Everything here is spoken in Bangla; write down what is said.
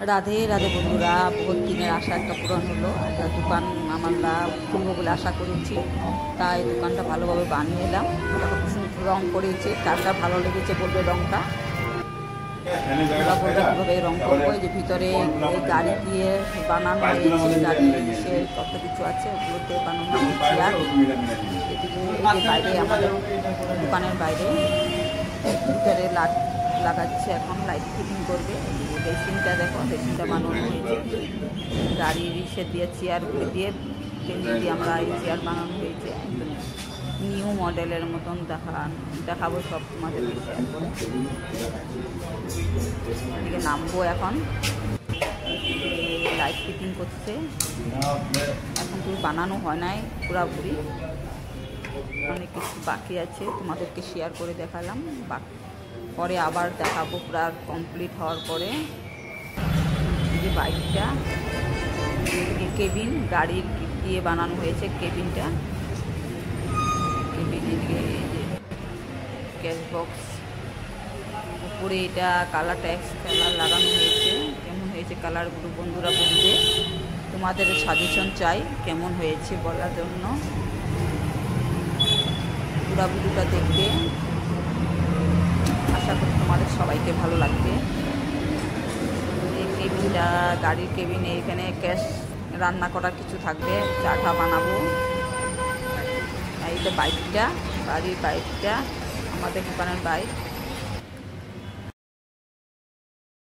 রাধে রাধে বন্ধুরা, বহুত দিনের আশা একটা পূরণ হলো। একটা দোকান আমরা খুলবো বলে আশা করেছি, তাই দোকানটা ভালোভাবে বানিয়ে এলাম। রং করেছে, কার ভালো লেগেছে বলবে রংটা। ওরা বলবে কীভাবে রং করবো। এই যে ভিতরে এই গাড়ি দিয়ে বানানো হয়েছে, গাড়ি সে কত কিছু আছে ওগুলোতে বানানো চেয়ার। এদিকে বাইরে আমাদের দোকানের বাইরে ভিতরে লাগাচ্ছে, এখন লাইট ফিটিং করবে। বেসিনটা দেখো, বেসিনটা বানানো হয়েছে গাড়ির ইসে দিয়ে, চেয়ারগুলো দিয়ে পেন্সিল দিয়ে আমরা এই চেয়ার বানানো হয়েছে। একদম নিউ মডেলের মতন দেখাবো সব তোমাদেরকে শেয়ার করে। এদিকে নামবো এখন, লাইট ফিটিং করছে। এখন তো বানানো হয় নাই পুরাপুরি, অনেক কিছু বাকি আছে, তোমাদেরকে শেয়ার করে দেখালাম। পরে আবার দেখাবো পুরা কমপ্লিট হওয়ার পরে। যে বাইকটা, কেবিন গাড়ি দিয়ে বানানো হয়েছে কেবিনটা। কেবিন এদিকে গ্যাস বক্স, উপরে এটা কালারটা কালার লাগানো হয়েছে। কেমন হয়েছে কালারগুলো বন্ধুরা বলবে, তোমাদের সাজেশন চাই কেমন হয়েছে বলার জন্য। পুরা ভিডিওটা দেখবে, আশা করি তোমাদের সবাইকে ভালো লাগবে। এই কেবিনটা, গাড়ির কেবিনে এখানে গ্যাস রান্না করার কিছু থাকবে, চাটা বানাবো। এইটা বাইকটা, গাড়ির বাইকটা, আমাদের দোকানের বাইক।